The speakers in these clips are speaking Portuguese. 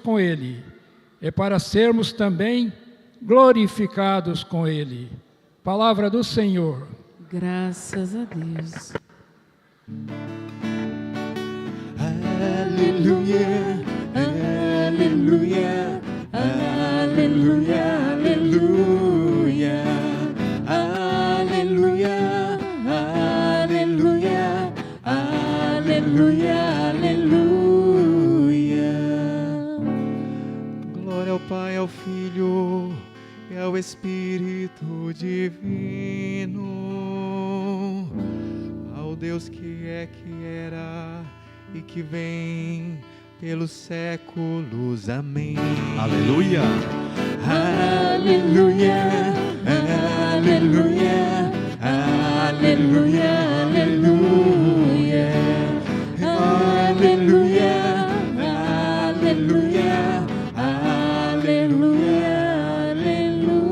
com Ele, e para sermos também glorificados com Ele. Palavra do Senhor. Graças a Deus. Aleluia, aleluia, aleluia, aleluia, aleluia, aleluia, aleluia, aleluia. Glória ao Pai, ao Filho e ao Espírito Divino, ao Deus que é, que era e que vem pelos séculos. Amém. Aleluia. Aleluia, aleluia, aleluia, aleluia, aleluia, aleluia, aleluia, aleluia.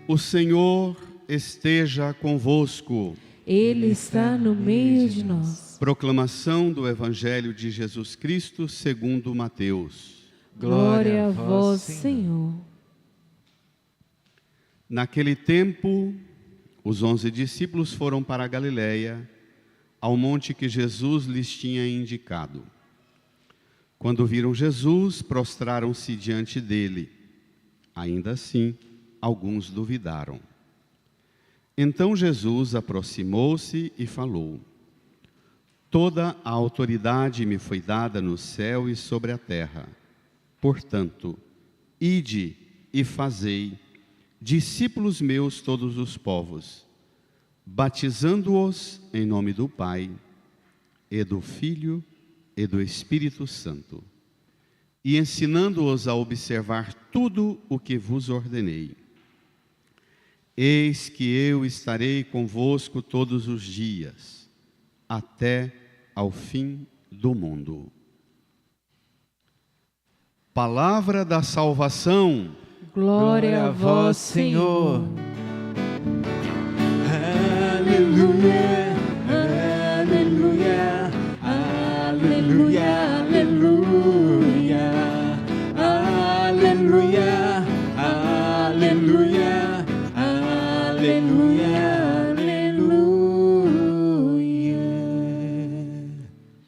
O Senhor esteja convosco. Ele está no meio de nós. Proclamação do Evangelho de Jesus Cristo segundo Mateus. Glória a vós, Senhor. Naquele tempo, os 11 discípulos foram para a Galiléia, ao monte que Jesus lhes tinha indicado. Quando viram Jesus, prostraram-se diante dele. Ainda assim, alguns duvidaram. Então Jesus aproximou-se e falou: Toda a autoridade me foi dada no céu e sobre a terra. Portanto, ide e fazei discípulos meus todos os povos, batizando-os em nome do Pai, e do Filho, e do Espírito Santo, e ensinando-os a observar tudo o que vos ordenei. Eis que eu estarei convosco todos os dias, até ao fim do mundo. Palavra da salvação. Glória a vós, Senhor. Aleluia, aleluia, aleluia, aleluia, aleluia, aleluia, aleluia, aleluia.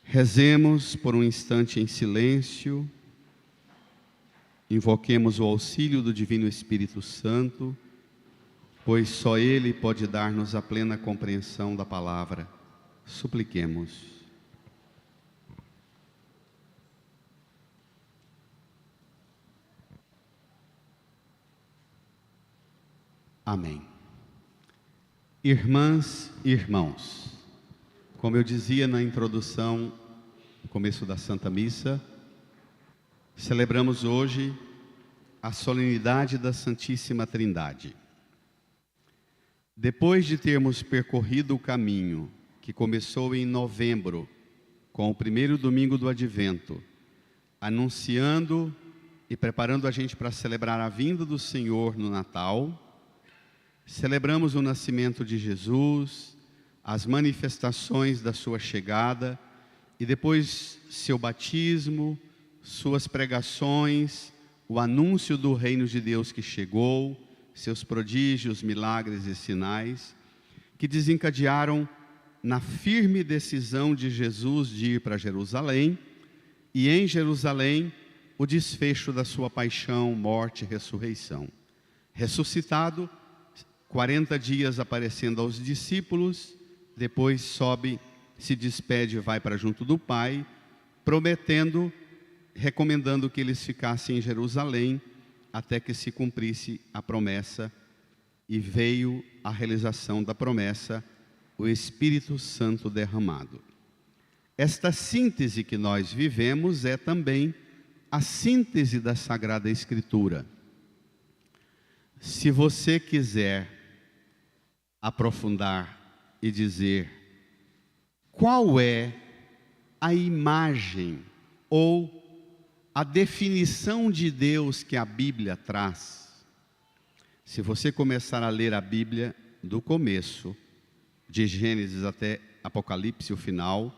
Rezemos por um instante em silêncio. Invoquemos o auxílio do Divino Espírito Santo, pois só Ele pode dar-nos a plena compreensão da palavra. Supliquemos. Amém. Irmãs e irmãos, como eu dizia na introdução, no começo da Santa Missa, celebramos hoje a solenidade da Santíssima Trindade. Depois de termos percorrido o caminho que começou em novembro, com o primeiro domingo do Advento, anunciando e preparando a gente para celebrar a vinda do Senhor no Natal, celebramos o nascimento de Jesus, as manifestações da sua chegada e depois seu batismo, suas pregações, o anúncio do reino de Deus que chegou, seus prodígios, milagres e sinais, que desencadearam na firme decisão de Jesus de ir para Jerusalém, e em Jerusalém o desfecho da sua paixão, morte e ressurreição. Ressuscitado, 40 dias aparecendo aos discípulos, depois sobe, se despede e vai para junto do Pai, prometendo, recomendando que eles ficassem em Jerusalém até que se cumprisse a promessa, e veio a realização da promessa, o Espírito Santo derramado. Esta síntese que nós vivemos é também a síntese da Sagrada Escritura. Se você quiser aprofundar e dizer qual é a imagem ou a definição de Deus que a Bíblia traz, se você começar a ler a Bíblia do começo, de Gênesis até Apocalipse, o final,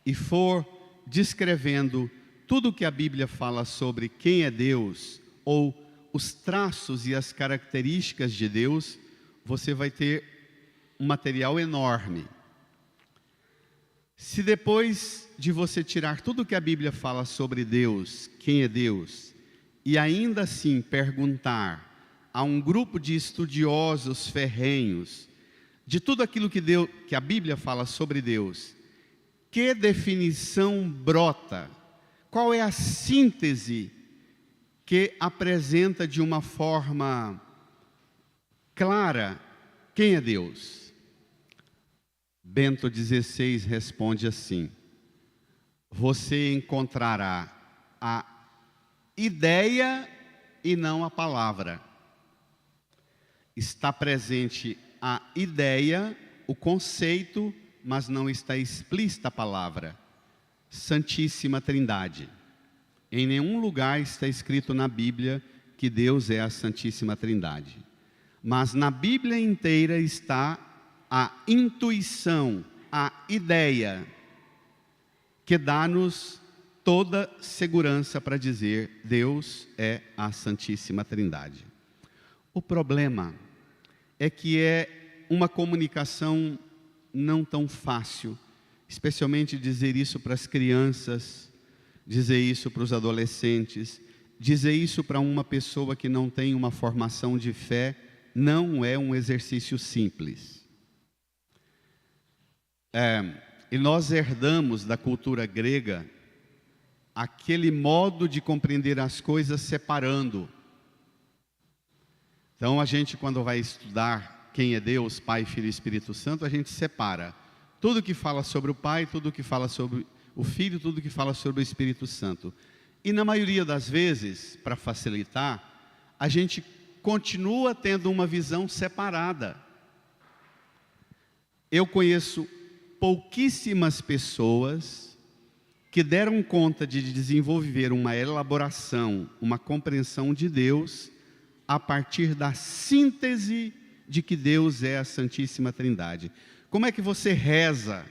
e for descrevendo tudo o que a Bíblia fala sobre quem é Deus, ou os traços e as características de Deus, você vai ter um material enorme. Se depois de você tirar tudo o que a Bíblia fala sobre Deus, quem é Deus, e ainda assim perguntar a um grupo de estudiosos ferrenhos de tudo aquilo que a Bíblia fala sobre Deus, que definição brota? Qual é a síntese que apresenta de uma forma clara quem é Deus? Bento XVI responde assim: você encontrará a ideia e não a palavra. Está presente a ideia, o conceito, mas não está explícita a palavra. Santíssima Trindade. Em nenhum lugar está escrito na Bíblia que Deus é a Santíssima Trindade. Mas na Bíblia inteira está a intuição, a ideia, que dá-nos toda segurança para dizer: Deus é a Santíssima Trindade. O problema é que é uma comunicação não tão fácil, especialmente dizer isso para as crianças, dizer isso para os adolescentes, dizer isso para uma pessoa que não tem uma formação de fé, não é um exercício simples. E nós herdamos da cultura grega aquele modo de compreender as coisas separando. Então a gente, quando vai estudar quem é Deus, Pai, Filho e Espírito Santo, a gente separa tudo que fala sobre o Pai, tudo que fala sobre o Filho, tudo que fala sobre o Espírito Santo. E na maioria das vezes, para facilitar, a gente continua tendo uma visão separada. Eu conheço pouquíssimas pessoas que deram conta de desenvolver uma elaboração, uma compreensão de Deus a partir da síntese de que Deus é a Santíssima Trindade. Como é que você reza,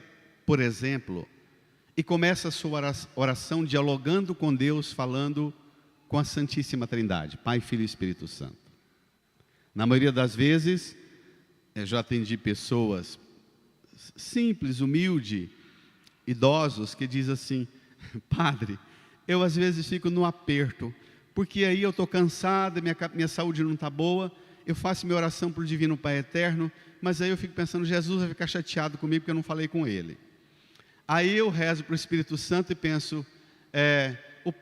por exemplo, e começa a sua oração dialogando com Deus, falando com a Santíssima Trindade, Pai, Filho e Espírito Santo? Na maioria das vezes, eu já atendi pessoas simples, humildes, idosos, que dizem assim: padre, eu às vezes fico no aperto, porque aí eu estou cansado, minha saúde não está boa, eu faço minha oração para o Divino Pai Eterno, mas aí eu fico pensando, Jesus vai ficar chateado comigo porque eu não falei com Ele. Aí eu rezo para o Espírito Santo e penso,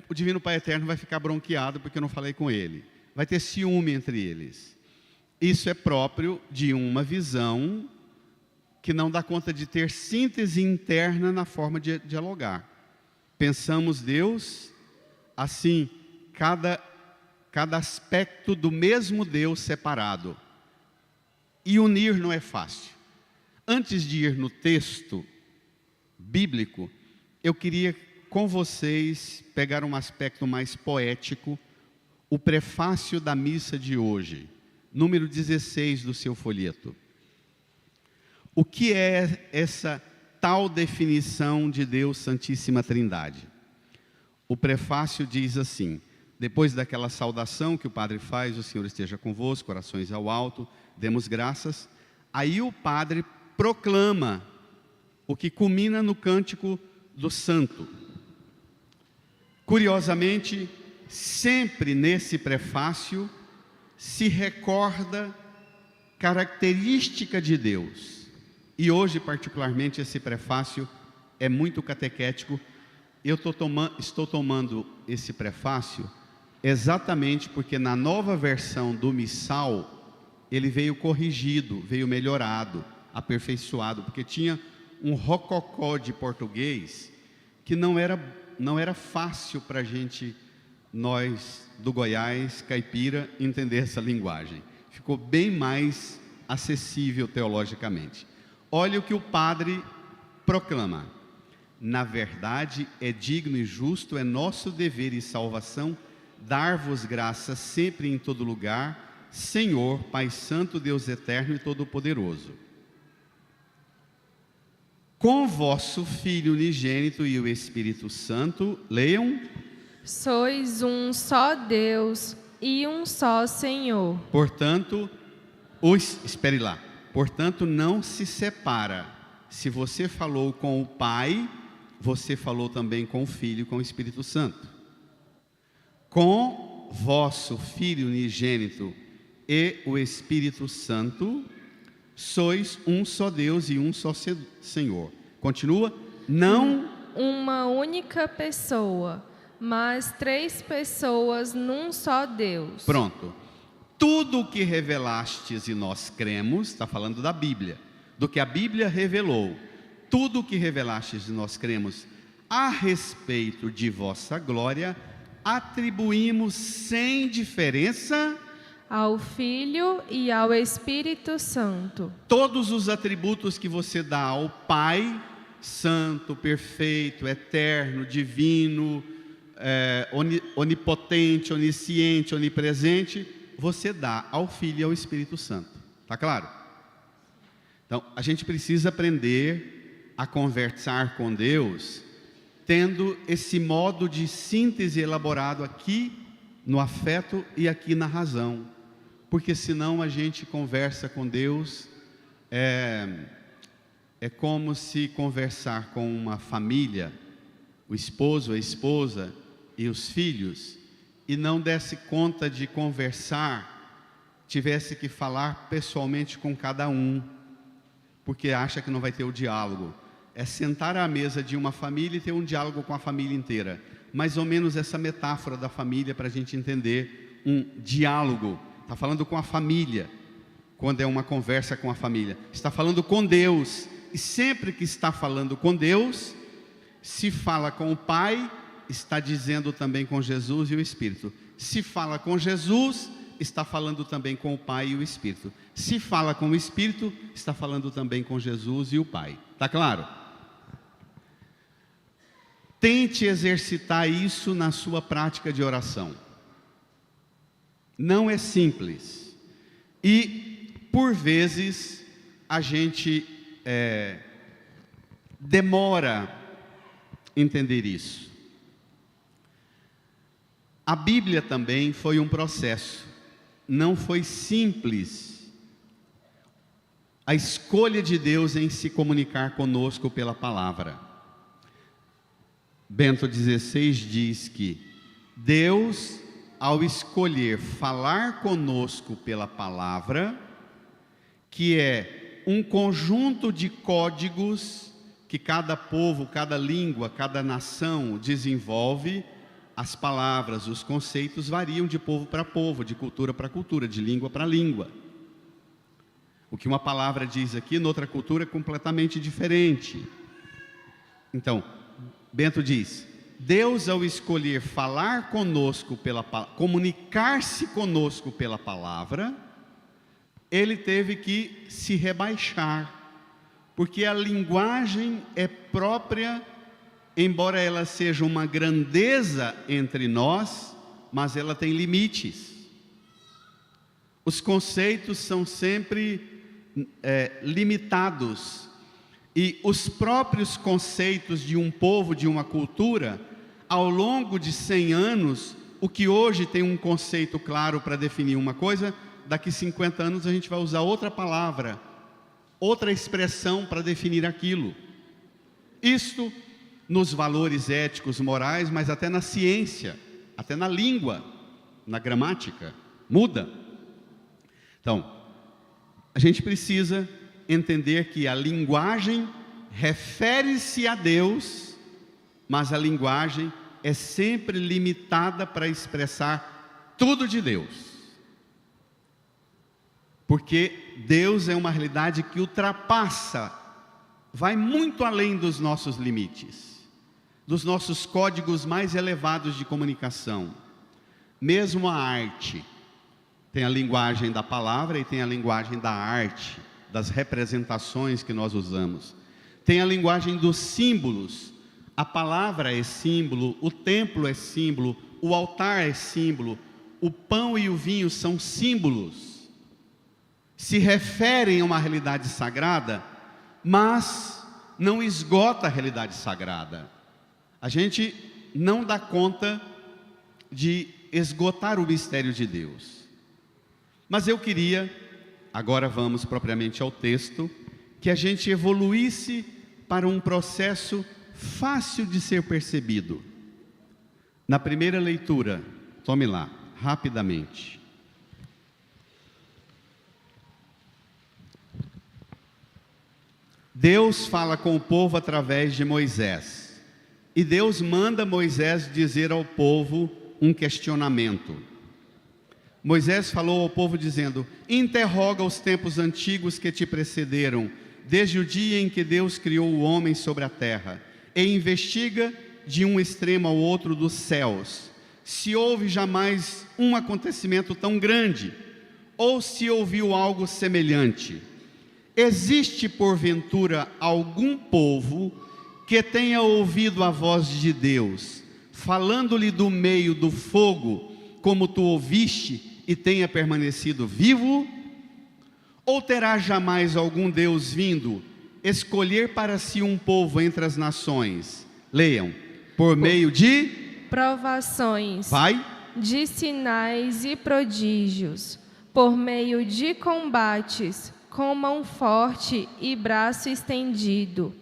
o Divino Pai Eterno vai ficar bronqueado porque eu não falei com Ele. Vai ter ciúme entre eles. Isso é próprio de uma visão que não dá conta de ter síntese interna na forma de dialogar. Pensamos Deus assim, cada aspecto do mesmo Deus separado. E unir não é fácil. Antes de ir no texto bíblico, eu queria com vocês pegar um aspecto mais poético, o prefácio da missa de hoje, número 16 do seu folheto. O que é essa tal definição de Deus Santíssima Trindade? O prefácio diz assim: depois daquela saudação que o padre faz, o Senhor esteja convosco, corações ao alto, demos graças. Aí o padre proclama o que culmina no cântico do santo. Curiosamente, sempre nesse prefácio se recorda característica de Deus. E hoje, particularmente, esse prefácio é muito catequético. Eu estou tomando esse prefácio exatamente porque na nova versão do missal ele veio corrigido, veio melhorado, aperfeiçoado, porque tinha um rococó de português que não era fácil para a gente, nós do Goiás, caipira, entender essa linguagem. Ficou bem mais acessível teologicamente. Olha o que o padre proclama: na verdade é digno e justo, é nosso dever e salvação dar-vos graças sempre e em todo lugar, Senhor, Pai Santo, Deus Eterno e Todo-Poderoso. com vosso Filho unigênito e o Espírito Santo, leiam, Sois um só Deus e um só Senhor. portanto, espere lá, portanto não se separa. Se você falou com o Pai, você falou também com o Filho e com o Espírito Santo. Com vosso Filho unigênito e o Espírito Santo, sois um só Deus e um só Senhor. Continua, não Uma única pessoa, mas 3 pessoas num só Deus. Pronto. Tudo o que revelastes e nós cremos, está falando da Bíblia, do que a Bíblia revelou. Tudo o que revelastes e nós cremos a respeito de vossa glória, atribuímos sem diferença Ao Filho e ao Espírito Santo. todos os atributos que você dá ao Pai, santo, perfeito, eterno, divino, onipotente, onisciente, onipresente, você dá ao Filho e ao Espírito Santo. Está claro? Então, a gente precisa aprender a conversar com Deus, tendo esse modo de síntese elaborado aqui no afeto e aqui na razão. Porque senão a gente conversa com Deus, é como se conversar com uma família, o esposo, a esposa e os filhos, e não desse conta de conversar, tivesse que falar pessoalmente com cada um, porque acha que não vai ter o diálogo. É sentar à mesa de uma família e ter um diálogo com a família inteira. Mais ou menos essa metáfora da família para a gente entender um diálogo. Está falando com a família, quando é uma conversa com a família. Está falando com Deus. E sempre que está falando com Deus, se fala com o Pai, está dizendo também com Jesus e o Espírito. Se fala com Jesus, está falando também com o Pai e o Espírito. Se fala com o Espírito, está falando também com Jesus e o Pai. Está claro? Tente exercitar isso na sua prática de oração. Não é simples. E, por vezes, a gente demora a entender isso. A Bíblia também foi um processo. Não foi simples a escolha de Deus em se comunicar conosco pela palavra. Bento XVI diz que Deus, ao escolher falar conosco pela palavra, que é um conjunto de códigos que cada povo, cada língua, cada nação desenvolve, as palavras, os conceitos variam de povo para povo, de cultura para cultura, de língua para língua. O que uma palavra diz aqui, noutra cultura é completamente diferente. Então, Bento diz, Deus ao escolher falar conosco comunicar-se conosco pela palavra, Ele teve que se rebaixar, porque a linguagem é própria, embora ela seja uma grandeza entre nós, mas ela tem limites. Os conceitos são sempre limitados, e os próprios conceitos de um povo, de uma cultura, ao longo de 100 anos, o que hoje tem um conceito claro para definir uma coisa, daqui 50 anos a gente vai usar outra palavra, outra expressão para definir aquilo. Isto nos valores éticos, morais, mas até na ciência, até na língua, na gramática, muda. Então, a gente precisa entender que a linguagem refere-se a Deus, mas a linguagem é sempre limitada para expressar tudo de Deus. Porque Deus é uma realidade que ultrapassa, vai muito além dos nossos limites, dos nossos códigos mais elevados de comunicação. Mesmo a arte, tem a linguagem da palavra e tem a linguagem da arte, das representações que nós usamos. Tem a linguagem dos símbolos. A palavra é símbolo, o templo é símbolo, o altar é símbolo, o pão e o vinho são símbolos. Se referem a uma realidade sagrada, mas não esgota a realidade sagrada. A gente não dá conta de esgotar o mistério de Deus. Mas eu queria, agora vamos propriamente ao texto, que a gente evoluísse para um processo fácil de ser percebido. Na primeira leitura, tome lá, rapidamente. Deus fala com o povo através de Moisés. E Deus manda Moisés dizer ao povo um questionamento. Moisés falou ao povo dizendo: interroga os tempos antigos que te precederam, desde o dia em que Deus criou o homem sobre a terra, e investiga de um extremo ao outro dos céus, se houve jamais um acontecimento tão grande, ou se ouviu algo semelhante. Existe porventura algum povo que tenha ouvido a voz de Deus, falando-lhe do meio do fogo, como tu ouviste, e tenha permanecido vivo? Ou terá jamais algum Deus vindo escolher para si um povo entre as nações? Leiam, por meio de provações, Vai, de sinais e prodígios, por meio de combates, com mão forte e braço estendido,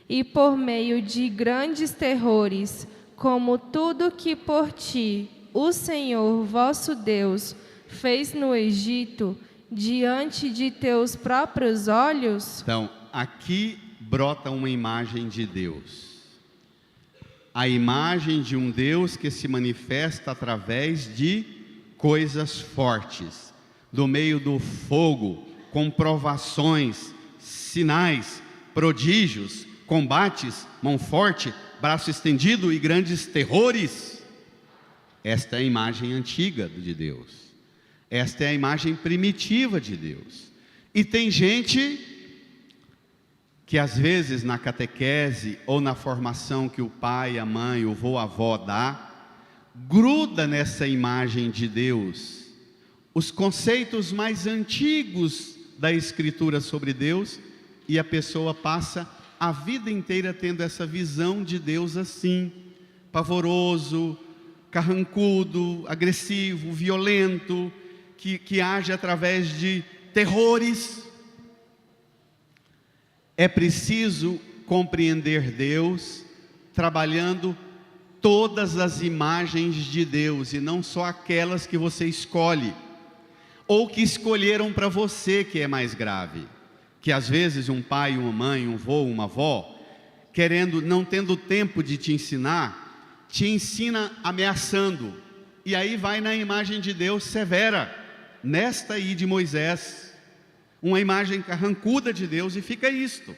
e por meio de grandes terrores, como tudo que por ti, o Senhor vosso Deus, fez no Egito, diante de teus próprios olhos? Então, aqui brota uma imagem de Deus. A imagem de um Deus que se manifesta através de coisas fortes, do meio do fogo, com provações, sinais, prodígios, combates, mão forte, braço estendido e grandes terrores. Esta é a imagem antiga de Deus. Esta é a imagem primitiva de Deus. E tem gente que às vezes na catequese ou na formação que o pai, a mãe, o vô, a avó dá, gruda nessa imagem de Deus os conceitos mais antigos da Escritura sobre Deus, e a pessoa passa a vida inteira tendo essa visão de Deus assim, pavoroso, carrancudo, agressivo, violento, que age através de terrores. É preciso compreender Deus trabalhando todas as imagens de Deus, e não só aquelas que você escolhe, ou que escolheram para você, que é mais grave. Que às vezes um pai, uma mãe, um vô, uma avó, não tendo tempo de te ensinar, te ensina ameaçando, e aí vai na imagem de Deus severa, nesta aí de Moisés, uma imagem carrancuda de Deus, e fica isto.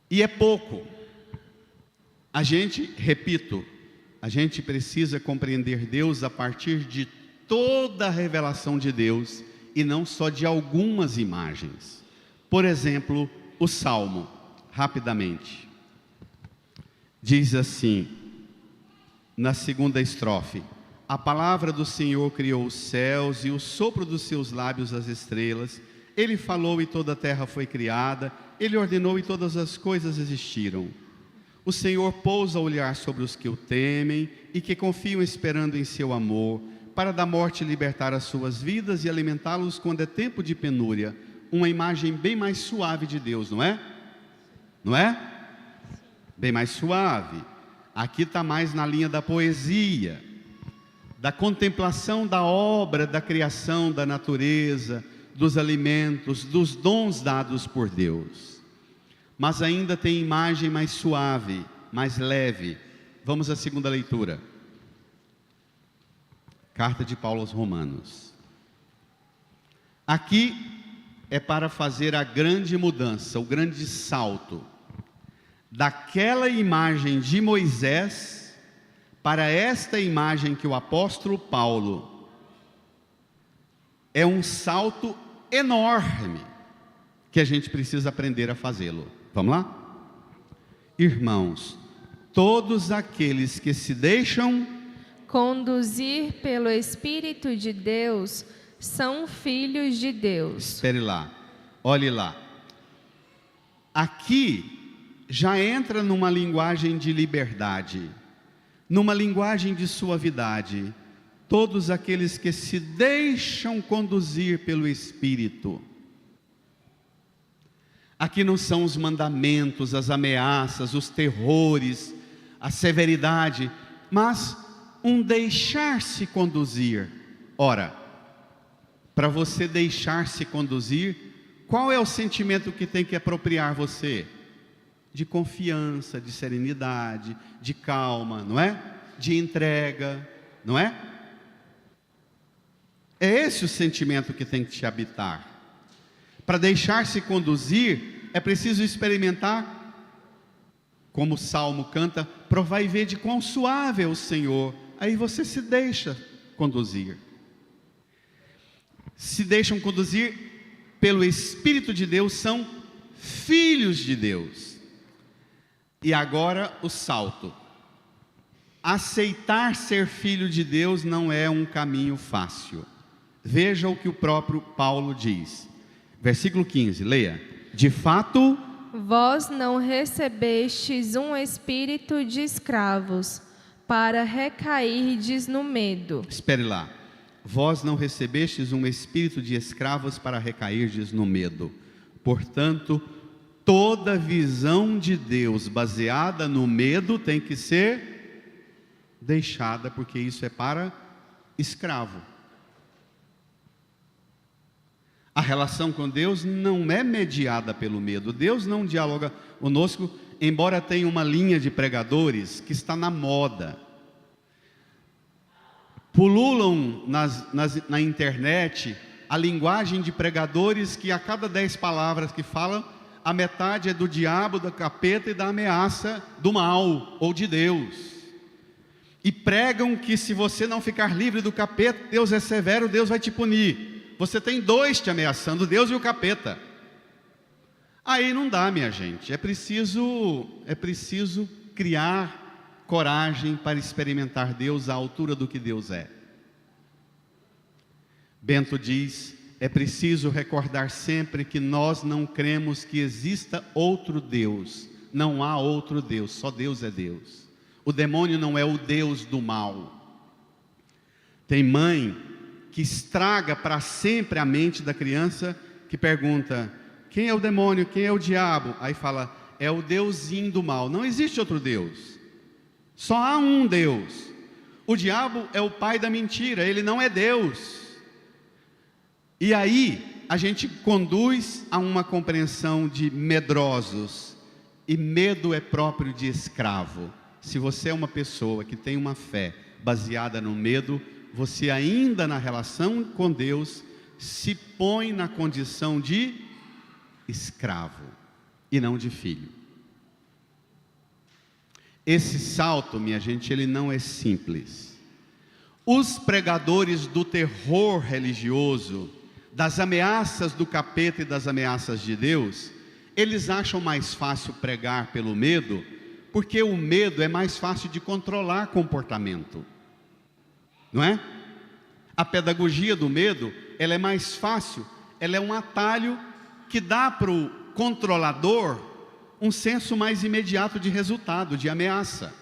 E é pouco. A gente, repito, a gente precisa compreender Deus a partir de toda a revelação de Deus, e não só de algumas imagens. Por exemplo, o Salmo, rapidamente, diz assim, na segunda estrofe: a palavra do Senhor criou os céus, e o sopro dos seus lábios as estrelas. Ele falou e toda a terra foi criada, Ele ordenou e todas as coisas existiram. O Senhor pousa a olhar sobre os que o temem e que confiam esperando em seu amor, para da morte libertar as suas vidas e alimentá-los quando é tempo de penúria. Uma imagem bem mais suave de Deus, não é? Não é? Bem mais suave. Aqui está mais na linha da poesia, da contemplação da obra, da criação, da natureza, dos alimentos, dos dons dados por Deus. Mas ainda tem imagem mais suave, mais leve. Vamos à segunda leitura. Carta de Paulo aos Romanos. Aqui é para fazer a grande mudança, o grande salto, daquela imagem de Moisés para esta imagem que o apóstolo Paulo. É um salto enorme que a gente precisa aprender a fazê-lo. Vamos lá? Irmãos, todos aqueles que se deixam conduzir pelo Espírito de Deus são filhos de Deus. Espere lá, olhe lá. aqui já entra numa linguagem de liberdade, numa linguagem de suavidade. Todos aqueles que se deixam conduzir pelo Espírito. Aqui não são os mandamentos, as ameaças, os terrores, a severidade, mas um deixar-se conduzir. Ora, para você deixar-se conduzir, qual é o sentimento que tem que apropriar você? De confiança, de serenidade, de calma, não é? De entrega, não é? É esse o sentimento que tem que te habitar. Para deixar-se conduzir, é preciso experimentar, como o Salmo canta, provai e vede quão suave é o Senhor. Aí você se deixa conduzir. Se deixam conduzir pelo Espírito de Deus, são filhos de Deus. E agora o salto. Aceitar ser filho de Deus não é um caminho fácil. Veja o que o próprio Paulo diz. Versículo 15, leia. De fato, vós não recebestes um espírito de escravos, para recairdes no medo. Espere lá. Vós não recebestes um espírito de escravos para recairdes no medo. Portanto, toda visão de Deus baseada no medo tem que ser deixada, porque isso é para escravo. A relação com Deus não é mediada pelo medo. Deus não dialoga conosco, embora tenha uma linha de pregadores que está na moda. Pululam na internet a linguagem de pregadores que a cada 10 palavras que falam, a metade é do diabo, do capeta e da ameaça do mal ou de Deus. E pregam que se você não ficar livre do capeta, Deus é severo, Deus vai te punir. Você tem dois te ameaçando, Deus e o capeta. Aí não dá, minha gente. É preciso criar coragem para experimentar Deus à altura do que Deus é. Bento diz, é preciso recordar sempre que nós não cremos que exista outro Deus. Não há outro Deus, só Deus é Deus. O demônio não é o Deus do mal. Tem mãe que estraga para sempre a mente da criança, que pergunta, quem é o demônio, quem é o diabo? Aí fala, é o deusinho do mal. Não existe outro Deus, só há um Deus. O diabo é o pai da mentira, ele não é Deus. E aí a gente conduz a uma compreensão de medrosos, e medo é próprio de escravo. Se você é uma pessoa que tem uma fé baseada no medo, você ainda na relação com Deus se põe na condição de escravo e não de filho. Esse salto, minha gente, ele não é simples. Os pregadores do terror religioso, das ameaças do capeta e das ameaças de Deus, eles acham mais fácil pregar pelo medo, porque o medo é mais fácil de controlar comportamento. Não é? A pedagogia do medo, ela é mais fácil, ela é um atalho que dá para o controlador um senso mais imediato de resultado, de ameaça.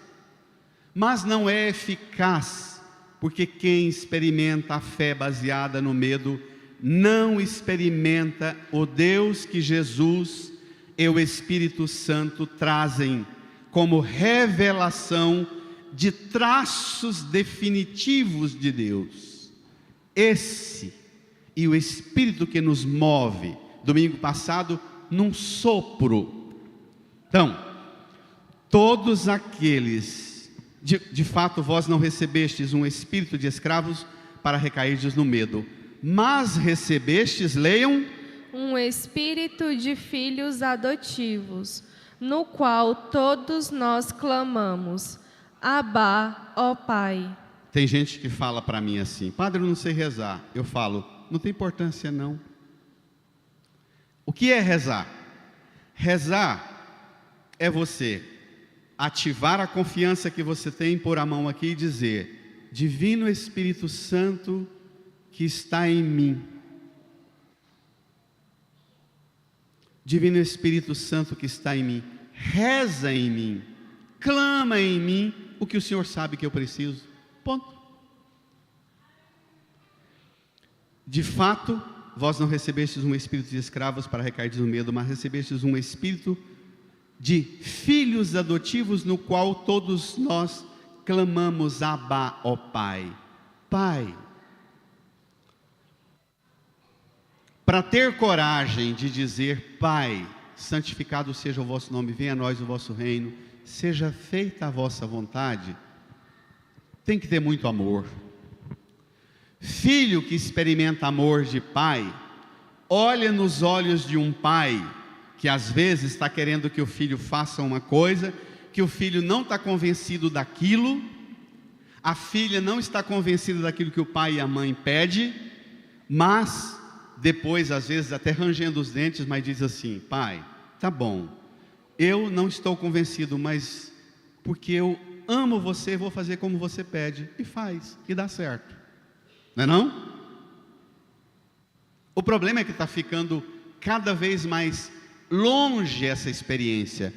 Mas não é eficaz, porque quem experimenta a fé baseada no medo, não experimenta o Deus que Jesus e o Espírito Santo trazem como revelação de traços definitivos de Deus. Esse e o Espírito que nos move, domingo passado, num sopro. Então, todos aqueles, de fato vós não recebestes um espírito de escravos para recairdes no medo, mas recebestes, leiam, um espírito de filhos adotivos, no qual todos nós clamamos, Abá, ó Pai. Tem gente que fala para mim assim, padre, eu não sei rezar. Eu falo, não tem importância não. O que é rezar? Rezar é você ativar a confiança que você tem, pôr a mão aqui e dizer, Divino Espírito Santo que está em mim, Divino Espírito Santo que está em mim, reza em mim, clama em mim o que o Senhor sabe que eu preciso. Ponto. De fato, vós não recebestes um espírito de escravos para recair no medo, mas recebestes um espírito de filhos adotivos, no qual todos nós clamamos, Abba, ó Pai. Pai. Para ter coragem de dizer, Pai, santificado seja o vosso nome, venha a nós o vosso reino, seja feita a vossa vontade, tem que ter muito amor. Filho que experimenta amor de pai, olha nos olhos de um pai que às vezes está querendo que o filho faça uma coisa, que o filho não está convencido daquilo, a filha não está convencida daquilo que o pai e a mãe pedem, mas depois às vezes até rangendo os dentes, mas diz assim, pai, tá bom, eu não estou convencido, mas porque eu amo você, vou fazer como você pede, e faz, e dá certo, não é não? O problema é que está ficando cada vez mais longe essa experiência,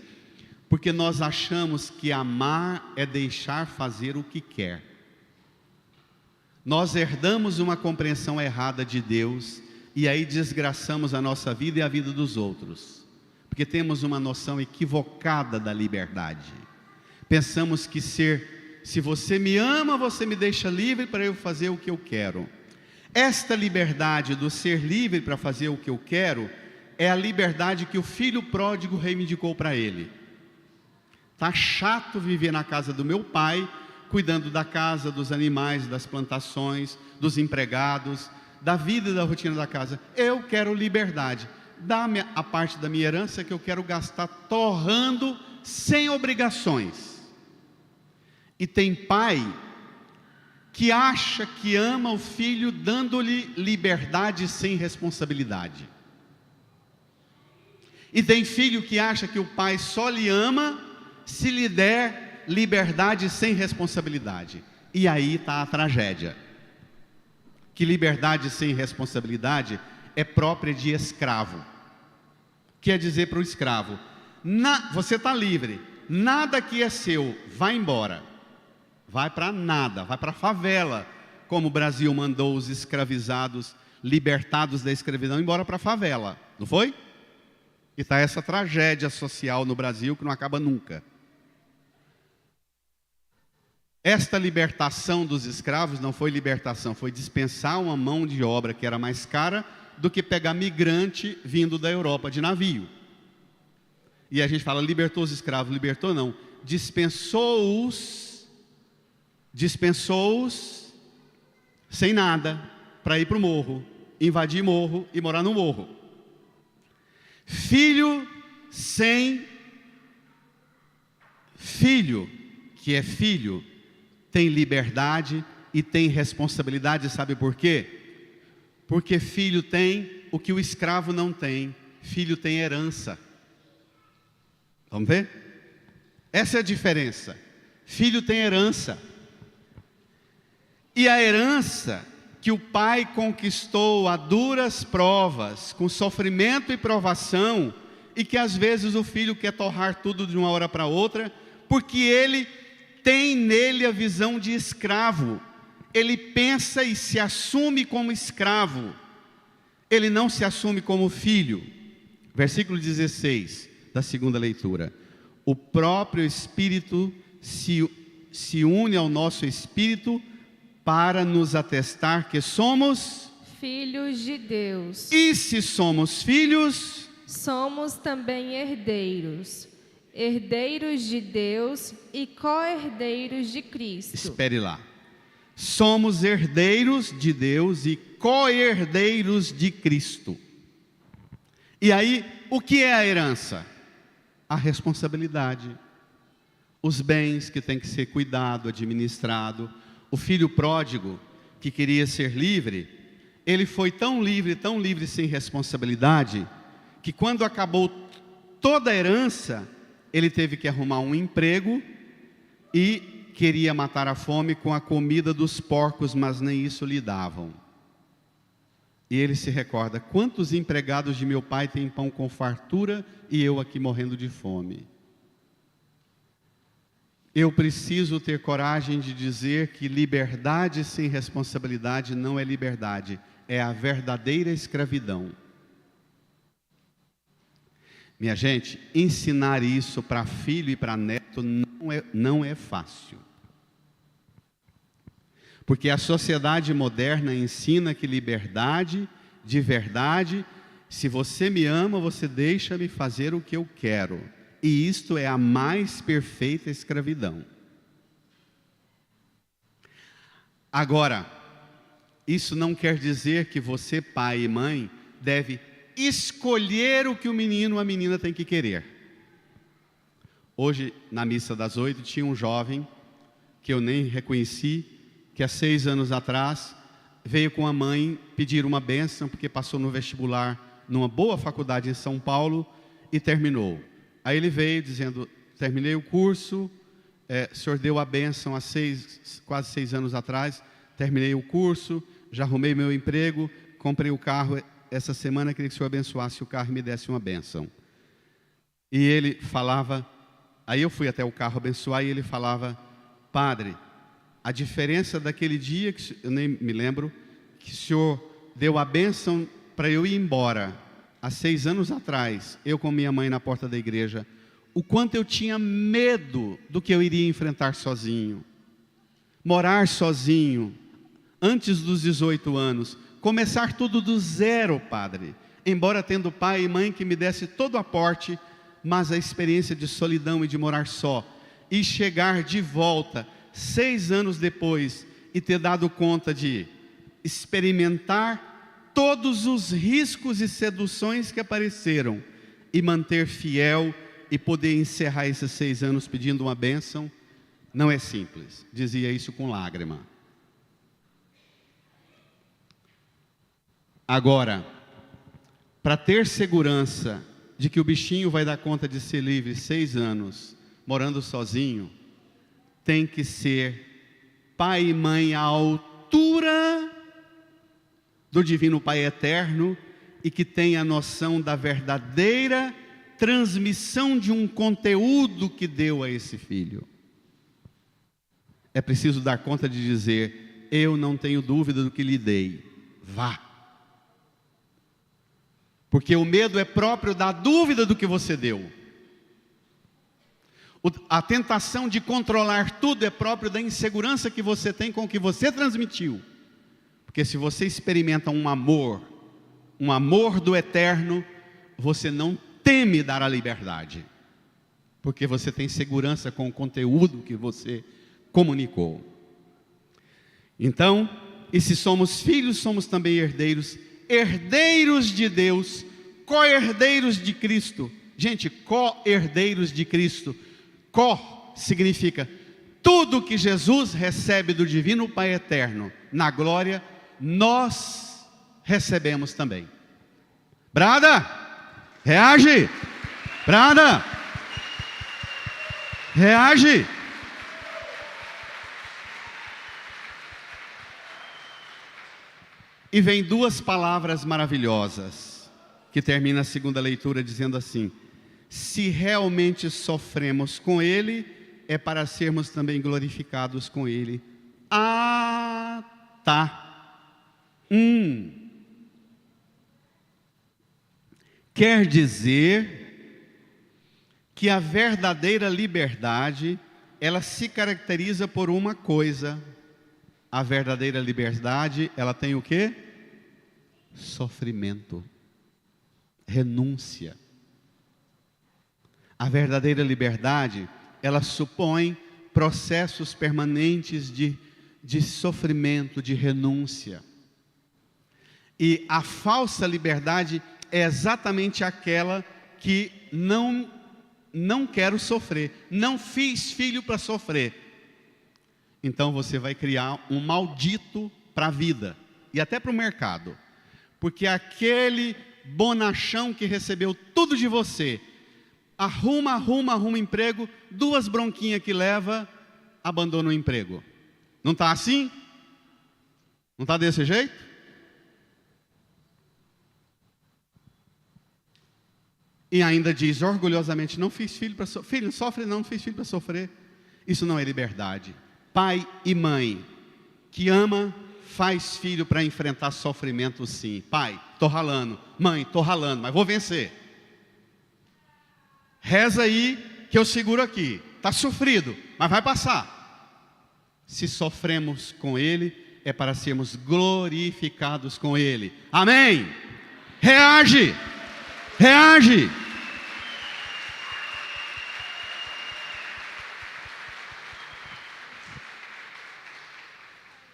porque nós achamos que amar é deixar fazer o que quer. Nós herdamos uma compreensão errada de Deus, e aí desgraçamos a nossa vida e a vida dos outros, porque temos uma noção equivocada da liberdade. Pensamos que se você me ama, você me deixa livre para eu fazer o que eu quero. Esta liberdade do ser livre para fazer o que eu quero, é a liberdade que o filho pródigo reivindicou para ele. Está chato viver na casa do meu pai, cuidando da casa, dos animais, das plantações, dos empregados, da vida e da rotina da casa. Eu quero liberdade. Dá-me a parte da minha herança que eu quero gastar torrando sem obrigações. E tem pai que acha que ama o filho dando-lhe liberdade sem responsabilidade. E tem filho que acha que o pai só lhe ama se lhe der liberdade sem responsabilidade. E aí está a tragédia. Que liberdade sem responsabilidade é própria de escravo. Quer dizer para o escravo, você está livre, nada que é seu, vai embora. Vai para nada, vai para a favela, como o Brasil mandou os escravizados, libertados da escravidão, embora para a favela, não foi? E está essa tragédia social no Brasil que não acaba nunca. Esta libertação dos escravos não foi libertação, foi dispensar uma mão de obra que era mais cara do que pegar migrante vindo da Europa de navio. E a gente fala, libertou os escravos, libertou não, dispensou-os sem nada, para ir para o morro, invadir morro e morar no morro. Filho que é filho, tem liberdade e tem responsabilidade, sabe por quê? Porque filho tem o que o escravo não tem, filho tem herança. Vamos ver? Essa é a diferença. Filho tem herança. E a herança que o pai conquistou a duras provas, com sofrimento e provação, e que às vezes o filho quer torrar tudo de uma hora para outra, porque ele tem nele a visão de escravo. Ele pensa e se assume como escravo. Ele não se assume como filho. Versículo 16 da segunda leitura. O próprio Espírito se une ao nosso espírito para nos atestar que somos filhos de Deus. E se somos filhos, somos também herdeiros, herdeiros de Deus e co-herdeiros de Cristo. Espere lá. Somos herdeiros de Deus e co-herdeiros de Cristo. E aí, o que é a herança? A responsabilidade, os bens que tem que ser cuidado, administrado. O filho pródigo, que queria ser livre, ele foi tão livre sem responsabilidade, que quando acabou toda a herança, ele teve que arrumar um emprego e queria matar a fome com a comida dos porcos, mas nem isso lhe davam. E ele se recorda: quantos empregados de meu pai têm pão com fartura e eu aqui morrendo de fome? Eu preciso ter coragem de dizer que liberdade sem responsabilidade não é liberdade, é a verdadeira escravidão. Minha gente, ensinar isso para filho e para neto não é fácil. Porque a sociedade moderna ensina que liberdade, de verdade, se você me ama, você deixa-me fazer o que eu quero. E isto é a mais perfeita escravidão. Agora, isso não quer dizer que você, pai e mãe, deve escolher o que o menino ou a menina tem que querer. Hoje, na missa das 8, tinha um jovem que eu nem reconheci, que há 6 anos atrás veio com a mãe pedir uma bênção, porque passou no vestibular numa boa faculdade em São Paulo e terminou. Aí ele veio dizendo: terminei o curso, o senhor deu a bênção há quase 6 anos atrás, terminei o curso, já arrumei meu emprego, comprei o carro essa semana, queria que o senhor abençoasse o carro e me desse uma bênção. E ele falava, aí eu fui até o carro abençoar e ele falava: padre, a diferença daquele dia, que eu nem me lembro, que o senhor deu a bênção para eu ir embora, há 6 anos atrás, eu com minha mãe na porta da igreja, o quanto eu tinha medo do que eu iria enfrentar sozinho. Morar sozinho, antes dos 18 anos, começar tudo do zero, padre. Embora tendo pai e mãe que me desse todo o aporte, mas a experiência de solidão e de morar só, e chegar de volta 6 anos depois e ter dado conta de experimentar todos os riscos e seduções que apareceram e manter fiel e poder encerrar esses 6 anos pedindo uma bênção, não é simples. Dizia isso com lágrima. Agora, para ter segurança de que o bichinho vai dar conta de ser livre 6 anos, morando sozinho, tem que ser pai e mãe à altura do Divino Pai Eterno e que tenha a noção da verdadeira transmissão de um conteúdo que deu a esse filho. É preciso dar conta de dizer: eu não tenho dúvida do que lhe dei, vá. Porque o medo é próprio da dúvida do que você deu. A tentação de controlar tudo é próprio da insegurança que você tem com o que você transmitiu. Porque se você experimenta um amor do eterno, você não teme dar a liberdade. Porque você tem segurança com o conteúdo que você comunicou. Então, e se somos filhos, somos também herdeiros, herdeiros de Deus, co-herdeiros de Cristo. Gente, co-herdeiros de Cristo. Co significa tudo que Jesus recebe do Divino Pai Eterno na glória, nós recebemos também. Brada, reage. Brada, reage. E vem 2 palavras maravilhosas, que termina a segunda leitura dizendo assim: se realmente sofremos com Ele, é para sermos também glorificados com Ele. Ah, tá. Quer dizer que a verdadeira liberdade, ela se caracteriza por uma coisa. A verdadeira liberdade, ela tem o quê? Sofrimento, renúncia. A verdadeira liberdade, ela supõe processos permanentes de sofrimento, de renúncia. E a falsa liberdade é exatamente aquela que não quero sofrer, não fiz filho para sofrer. Então você vai criar um maldito para a vida e até para o mercado. Porque aquele bonachão que recebeu tudo de você, arruma emprego, 2 bronquinhas que leva, abandona o emprego. Não está assim? Não está desse jeito? E ainda diz orgulhosamente: não fiz filho para sofrer. Filho, não sofre não fiz filho para sofrer. Isso não é liberdade. Pai e mãe que ama, faz filho para enfrentar sofrimento, sim. Pai, estou ralando. Mãe, estou ralando, mas vou vencer. Reza aí que eu seguro aqui. Está sofrido, mas vai passar. Se sofremos com Ele, é para sermos glorificados com Ele. Amém? Reage! Reage!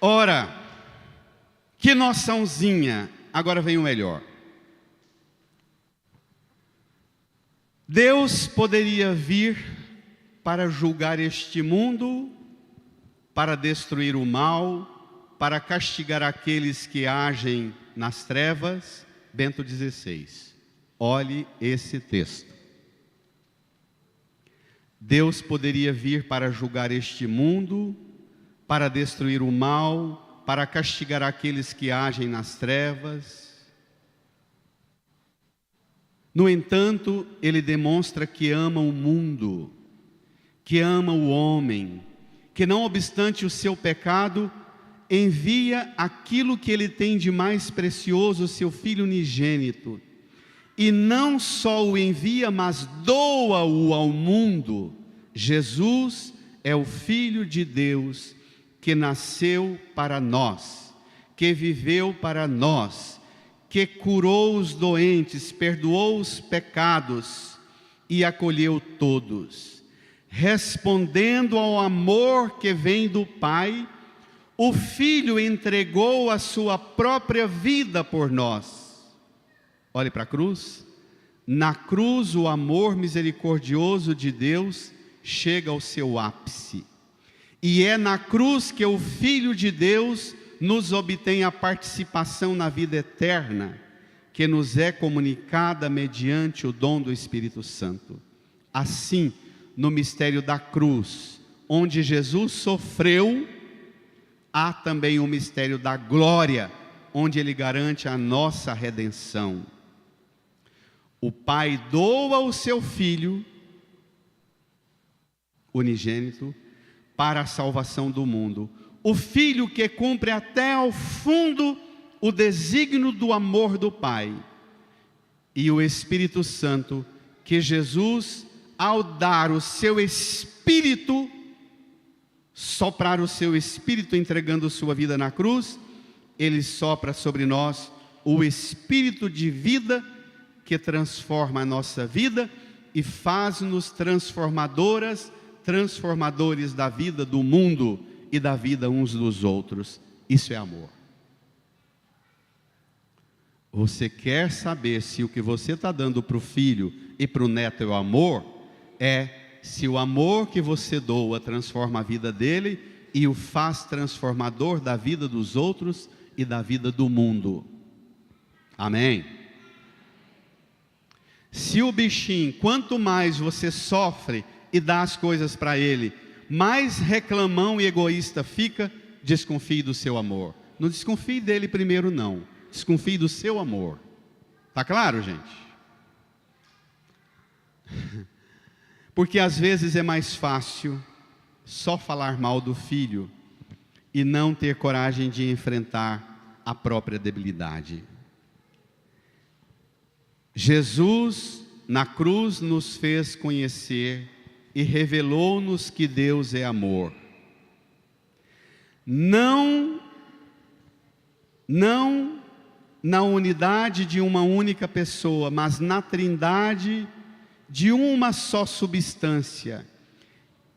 Ora, que noçãozinha, agora vem o melhor. Deus poderia vir para julgar este mundo, para destruir o mal, para castigar aqueles que agem nas trevas. Bento XVI, olhe esse texto. Deus poderia vir para julgar este mundo, para destruir o mal, para castigar aqueles que agem nas trevas. No entanto, Ele demonstra que ama o mundo, que ama o homem, que não obstante o seu pecado, envia aquilo que Ele tem de mais precioso, seu Filho unigênito. E não só o envia, mas doa-o ao mundo. Jesus é o Filho de Deus, que nasceu para nós, que viveu para nós, que curou os doentes, perdoou os pecados e acolheu todos. Respondendo ao amor que vem do Pai, o Filho entregou a sua própria vida por nós. Olhe para a cruz. Na cruz, o amor misericordioso de Deus chega ao seu ápice. E é na cruz que o Filho de Deus nos obtém a participação na vida eterna, que nos é comunicada mediante o dom do Espírito Santo. Assim, no mistério da cruz, onde Jesus sofreu, há também o mistério da glória, onde Ele garante a nossa redenção. O Pai doa o seu Filho unigênito para a salvação do mundo. O Filho que cumpre até ao fundo o desígnio do amor do Pai. E o Espírito Santo, que Jesus, ao dar o seu Espírito, soprar o seu Espírito entregando sua vida na cruz, Ele sopra sobre nós o Espírito de vida que transforma a nossa vida e faz-nos transformadores da vida do mundo e da vida uns dos outros. Isso é amor. Você quer saber se o que você está dando para o filho e para o neto é o amor? É se o amor que você doa transforma a vida dele e o faz transformador da vida dos outros e da vida do mundo. Amém? Se o bichinho, quanto mais você sofre e dá as coisas para ele, mais reclamão e egoísta fica, desconfie do seu amor. Não desconfie dele primeiro não, desconfie do seu amor. Tá claro, gente? Porque às vezes é mais fácil só falar mal do filho e não ter coragem de enfrentar a própria debilidade. Jesus na cruz nos fez conhecer e revelou-nos que Deus é amor. Não na unidade de uma única pessoa, mas na trindade de uma só substância.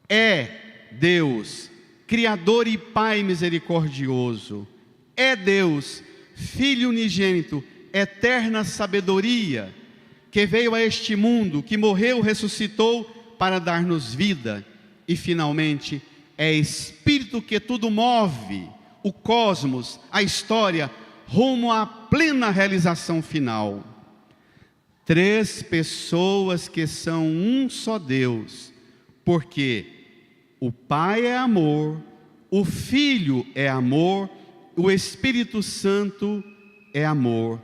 É Deus, Criador e Pai misericordioso. É Deus, Filho unigênito, eterna sabedoria, que veio a este mundo, que morreu, ressuscitou para dar-nos vida. E finalmente, é Espírito que tudo move, o cosmos, a história, rumo à plena realização final. Três pessoas que são um só Deus, porque o Pai é amor, o Filho é amor, o Espírito Santo é amor.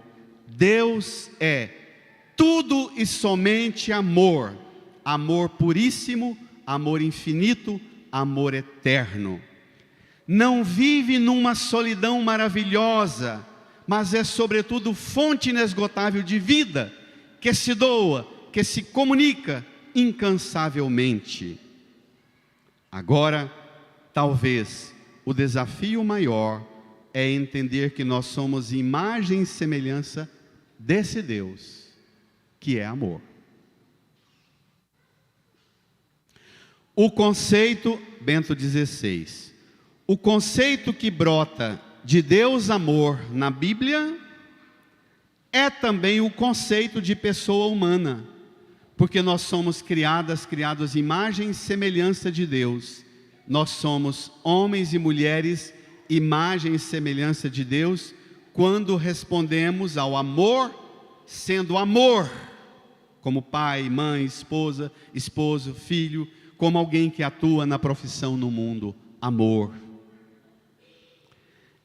Deus é tudo e somente amor, amor puríssimo, amor infinito, amor eterno. Não vive numa solidão maravilhosa, mas é sobretudo fonte inesgotável de vida, que se doa, que se comunica incansavelmente. Agora, talvez o desafio maior é entender que nós somos imagem e semelhança desse Deus, que é amor. O conceito, Bento XVI, o conceito que brota de Deus amor na Bíblia é também o conceito de pessoa humana, porque nós somos criados imagem e semelhança de Deus. Nós somos homens e mulheres, imagem e semelhança de Deus, quando respondemos ao amor, sendo amor, como pai, mãe, esposa, esposo, filho, como alguém que atua na profissão no mundo, amor.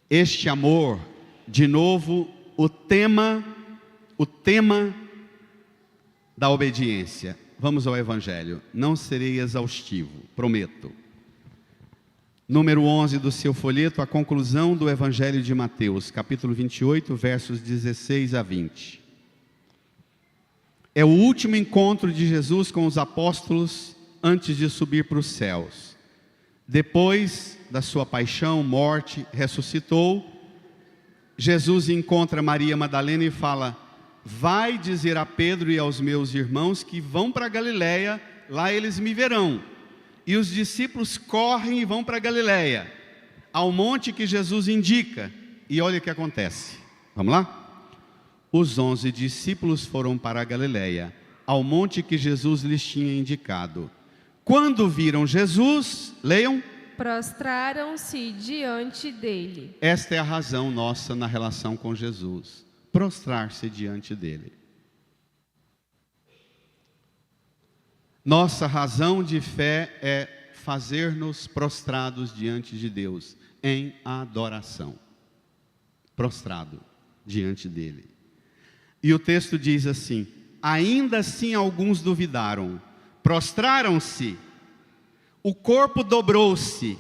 Este amor, de novo, o tema da obediência. Vamos ao Evangelho, não serei exaustivo, prometo. Número 11 do seu folheto, a conclusão do Evangelho de Mateus, capítulo 28, versos 16 a 20. É o último encontro de Jesus com os apóstolos antes de subir para os céus. Depois da sua paixão, morte, ressuscitou, Jesus encontra Maria Madalena e fala: vai dizer a Pedro e aos meus irmãos que vão para Galileia, lá eles me verão. E os discípulos correm e vão para Galileia, ao monte que Jesus indica. E olha o que acontece. Vamos lá? Os 11 discípulos foram para a Galileia, ao monte que Jesus lhes tinha indicado. Quando viram Jesus, leiam, prostraram-se diante dele. Esta é a razão nossa na relação com Jesus, prostrar-se diante dele. Nossa razão de fé é fazer-nos prostrados diante de Deus, em adoração. Prostrado diante dele. E o texto diz assim: ainda assim alguns duvidaram, prostraram-se, o corpo dobrou-se,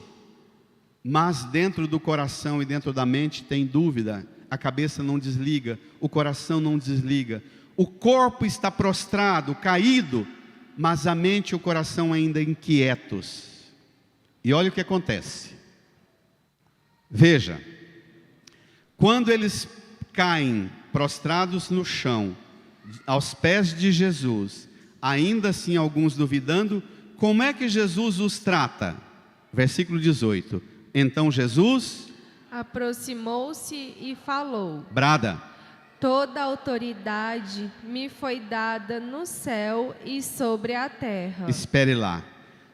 mas dentro do coração e dentro da mente tem dúvida, a cabeça não desliga, o coração não desliga, o corpo está prostrado, caído, mas a mente e o coração ainda inquietos. E olha o que acontece. Veja, quando eles caem prostrados no chão, aos pés de Jesus, ainda assim alguns duvidando, como é que Jesus os trata? Versículo 18. Então Jesus aproximou-se e falou: brada. Toda autoridade me foi dada no céu e sobre a terra. Espere lá.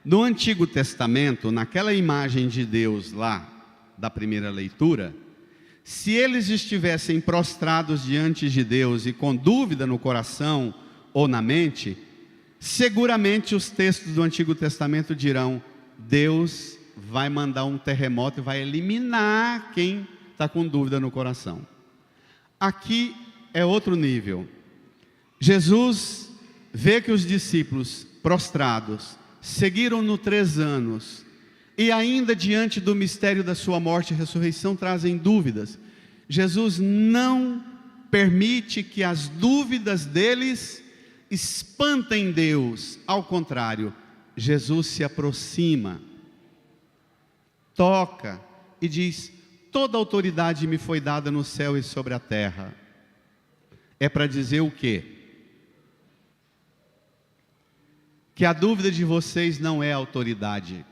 No Antigo Testamento, naquela imagem de Deus lá, da primeira leitura, se eles estivessem prostrados diante de Deus e com dúvida no coração ou na mente, seguramente os textos do Antigo Testamento dirão: Deus vai mandar um terremoto e vai eliminar quem está com dúvida no coração. Aqui é outro nível. Jesus vê que os discípulos prostrados seguiram-no 3 anos e ainda diante do mistério da sua morte e ressurreição trazem dúvidas. Jesus não permite que as dúvidas deles espantem Deus. Ao contrário, Jesus se aproxima, toca e diz: toda autoridade me foi dada no céu e sobre a terra. É para dizer o quê? Que a dúvida de vocês não é autoridade.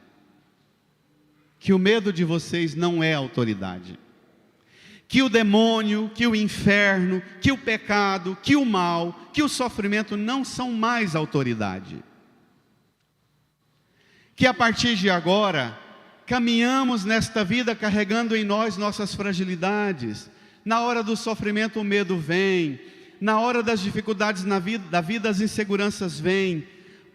Que o medo de vocês não é autoridade. Que o demônio, que o inferno, que o pecado, que o mal, que o sofrimento não são mais autoridade. Que a partir de agora caminhamos nesta vida carregando em nós nossas fragilidades. Na hora do sofrimento o medo vem, na hora das dificuldades da vida as inseguranças vêm.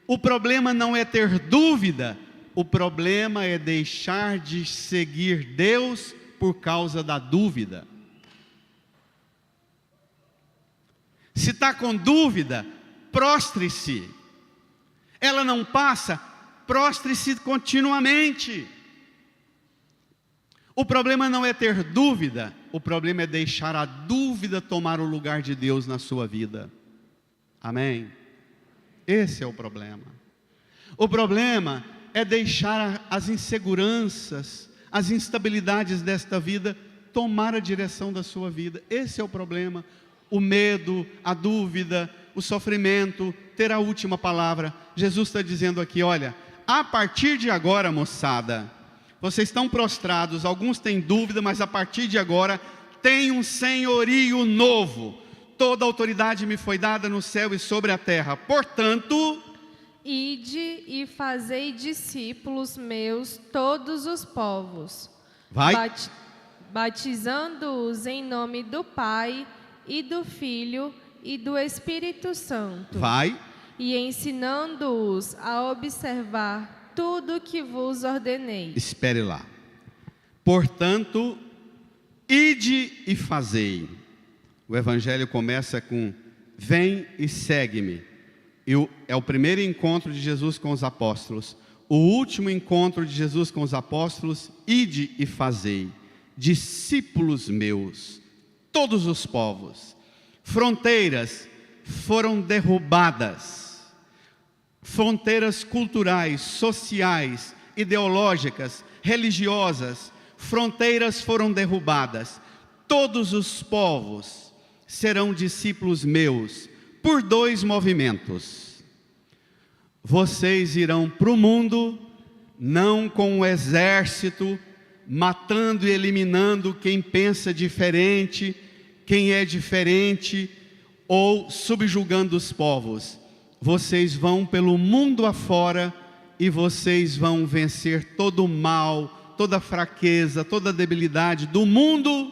O problema não é ter dúvida, o problema é deixar de seguir Deus por causa da dúvida. Se está com dúvida, prostre-se. Ela não passa, prostre-se continuamente. O problema não é ter dúvida, o problema é deixar a dúvida tomar o lugar de Deus na sua vida. Amém? Esse é o problema. O problema é deixar as inseguranças, as instabilidades desta vida tomar a direção da sua vida. Esse é o problema. O medo, a dúvida, o sofrimento, ter a última palavra. Jesus está dizendo aqui, olha, a partir de agora, moçada, vocês estão prostrados, alguns têm dúvida, mas a partir de agora tem um senhorio novo. Toda autoridade me foi dada no céu e sobre a terra. Portanto, ide e fazei discípulos meus todos os povos, vai. Batizando-os em nome do Pai e do Filho e do Espírito Santo. Vai. E ensinando-os a observar tudo que vos ordenei. Espere lá. Portanto, ide e fazei. O evangelho começa com vem e segue-me. É o primeiro encontro de Jesus com os apóstolos. O último encontro de Jesus com os apóstolos, ide e fazei. Discípulos meus, todos os povos. Fronteiras foram derrubadas. Fronteiras culturais, sociais, ideológicas, religiosas, fronteiras foram derrubadas. Todos os povos serão discípulos meus por 2 movimentos. Vocês irão para o mundo, não com um exército, matando e eliminando quem pensa diferente, quem é diferente, ou subjugando os povos. Vocês vão pelo mundo afora e vocês vão vencer todo o mal, toda a fraqueza, toda a debilidade do mundo,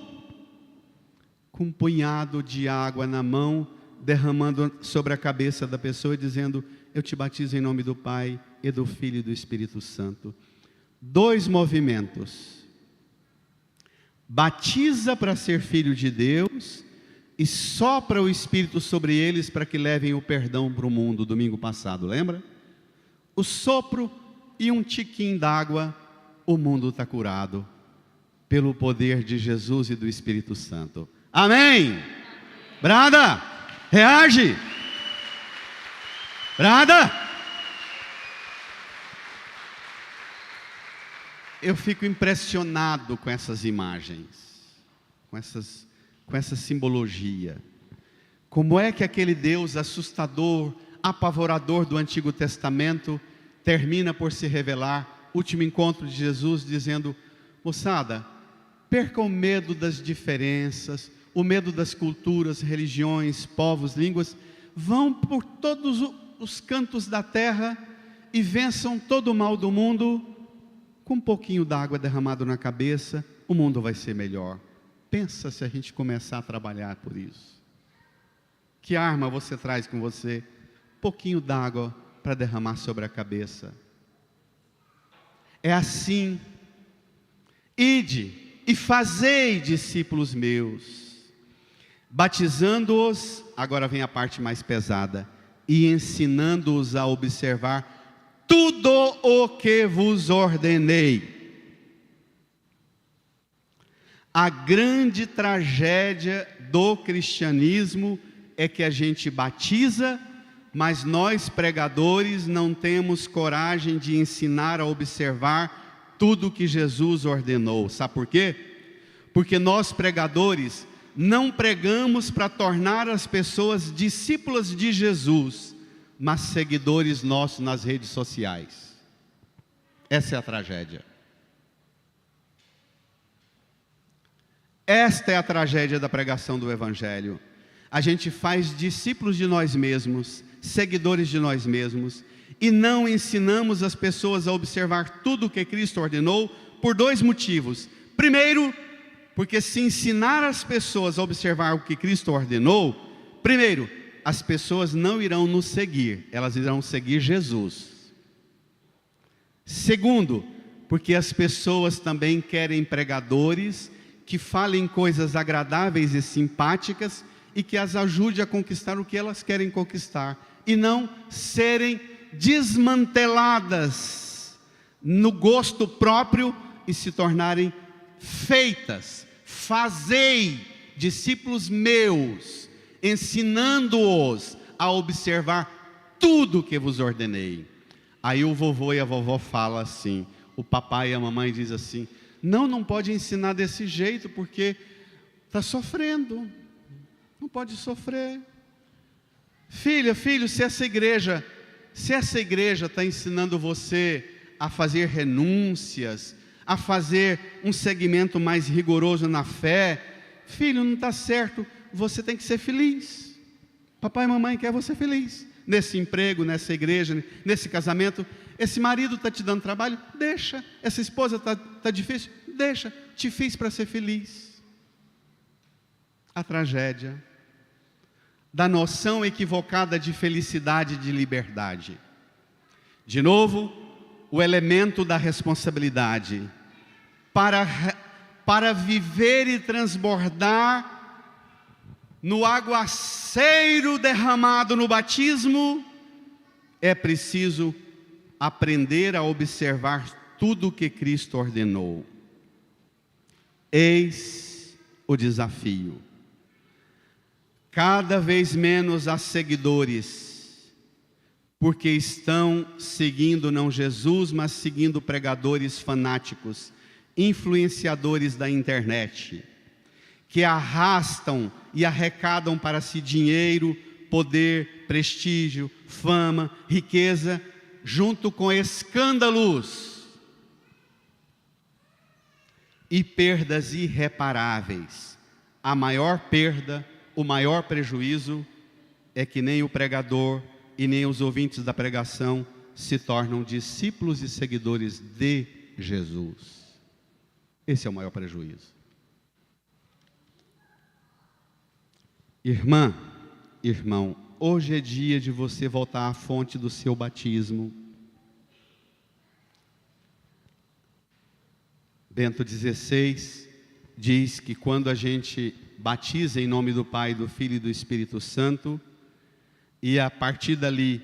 com um punhado de água na mão, derramando sobre a cabeça da pessoa e dizendo, eu te batizo em nome do Pai e do Filho e do Espírito Santo. 2 movimentos. Batiza para ser filho de Deus e sopra o Espírito sobre eles para que levem o perdão para o mundo, domingo passado, lembra? O sopro e um tiquinho d'água, o mundo está curado, pelo poder de Jesus e do Espírito Santo. Amém? Brada, reage! Brada! Eu fico impressionado com essas imagens, com essa simbologia. Como é que aquele Deus assustador, apavorador do Antigo Testamento, termina por se revelar, último encontro de Jesus, dizendo, moçada, perca o medo das diferenças, o medo das culturas, religiões, povos, línguas, vão por todos os cantos da terra e vençam todo o mal do mundo, com um pouquinho d'água derramado na cabeça, o mundo vai ser melhor. Pensa se a gente começar a trabalhar por isso. Que arma você traz com você? Pouquinho d'água para derramar sobre a cabeça. É assim. Ide e fazei discípulos meus, batizando-os, agora vem a parte mais pesada, e ensinando-os a observar tudo o que vos ordenei. A grande tragédia do cristianismo é que a gente batiza, mas nós pregadores não temos coragem de ensinar a observar tudo o que Jesus ordenou. Sabe por quê? Porque nós pregadores não pregamos para tornar as pessoas discípulas de Jesus, mas seguidores nossos nas redes sociais. Essa é a tragédia. Esta é a tragédia da pregação do Evangelho. A gente faz discípulos de nós mesmos, seguidores de nós mesmos, e não ensinamos as pessoas a observar tudo o que Cristo ordenou, por 2 motivos. Primeiro, porque se ensinar as pessoas a observar o que Cristo ordenou, primeiro, as pessoas não irão nos seguir, elas irão seguir Jesus. Segundo, porque as pessoas também querem pregadores que falem coisas agradáveis e simpáticas e que as ajude a conquistar o que elas querem conquistar, e não serem desmanteladas no gosto próprio e se tornarem feitas. Fazei discípulos meus, ensinando-os a observar tudo que vos ordenei. Aí o vovô e a vovó falam assim, o papai e a mamãe dizem assim, não pode ensinar desse jeito, porque está sofrendo, não pode sofrer. Filha, filho, se essa igreja está ensinando você a fazer renúncias, a fazer um segmento mais rigoroso na fé, filho, não está certo, você tem que ser feliz. Papai e mamãe quer você feliz, nesse emprego, nessa igreja, nesse casamento. Esse marido está te dando trabalho, deixa. Essa esposa está difícil, deixa. Te fiz para ser feliz. A tragédia da noção equivocada de felicidade e de liberdade. De novo, o elemento da responsabilidade. Para viver e transbordar no aguaceiro derramado no batismo, é preciso aprender a observar tudo o que Cristo ordenou. Eis o desafio. Cada vez menos há seguidores, porque estão seguindo não Jesus, mas seguindo pregadores fanáticos, influenciadores da internet, que arrastam e arrecadam para si dinheiro, poder, prestígio, fama, riqueza, junto com escândalos e perdas irreparáveis. A maior perda, o maior prejuízo é que nem o pregador e nem os ouvintes da pregação se tornam discípulos e seguidores de Jesus. Esse é o maior prejuízo. Irmã, irmão, hoje é dia de você voltar à fonte do seu batismo. Bento XVI diz que quando a gente batiza em nome do Pai, do Filho e do Espírito Santo, e a partir dali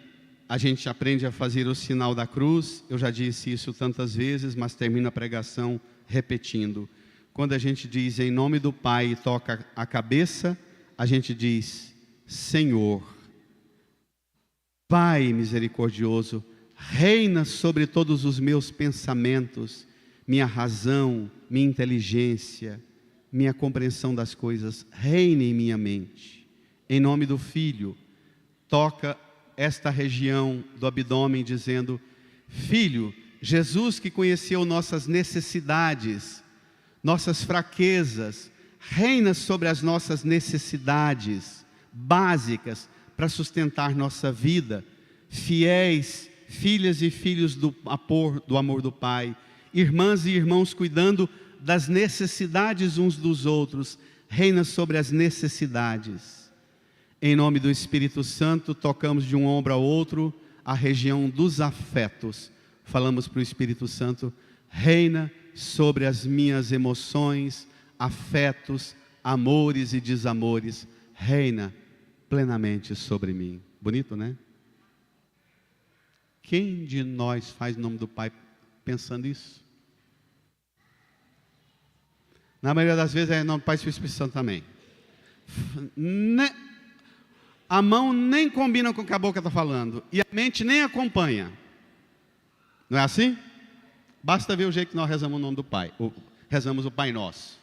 a gente aprende a fazer o sinal da cruz. Eu já disse isso tantas vezes, mas termino a pregação repetindo. Quando a gente diz em nome do Pai e toca a cabeça, a gente diz: Senhor, Pai misericordioso, reina sobre todos os meus pensamentos, minha razão, minha inteligência, minha compreensão das coisas, reine em minha mente. Em nome do Filho, toca esta região do abdômen dizendo: Filho, Jesus que conheceu nossas necessidades, nossas fraquezas, reina sobre as nossas necessidades básicas para sustentar nossa vida, fiéis, filhas e filhos do amor do Pai, irmãs e irmãos cuidando das necessidades uns dos outros, reina sobre as necessidades. Em nome do Espírito Santo, tocamos de um ombro ao outro a região dos afetos. Falamos para o Espírito Santo: reina sobre as minhas emoções, afetos, amores e desamores, reina plenamente sobre mim. Bonito, né? Quem de nós faz o nome do Pai pensando isso? Na maioria das vezes é em nome do Pai e do Espírito Santo também. A mão nem combina com o que a boca está falando, e a mente nem acompanha. Não é assim? Basta ver o jeito que nós rezamos o nome do Pai, rezamos o Pai Nosso.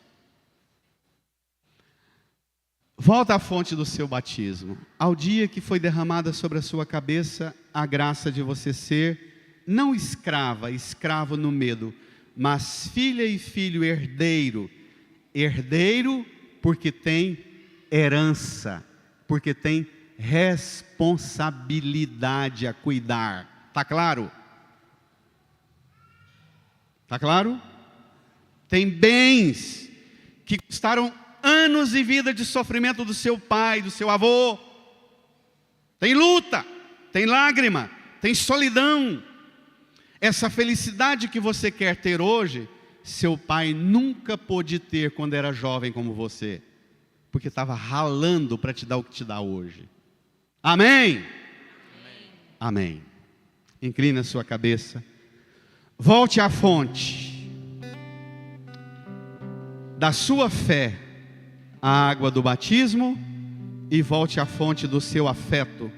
Volta à fonte do seu batismo, ao dia que foi derramada sobre a sua cabeça a graça de você ser, não escrava, escravo no medo, mas filha e filho herdeiro. Herdeiro porque tem herança, porque tem responsabilidade a cuidar. Está claro? Está claro? Tem bens que custaram anos de vida de sofrimento do seu pai, do seu avô. Tem luta, tem lágrima, tem solidão. Essa felicidade que você quer ter hoje, seu pai nunca pôde ter quando era jovem como você. porque estava ralando para te dar o que te dá hoje. Amém? Amém. Inclina a sua cabeça. Volte à fonte da sua fé, a água do batismo, e volte à fonte do seu afeto,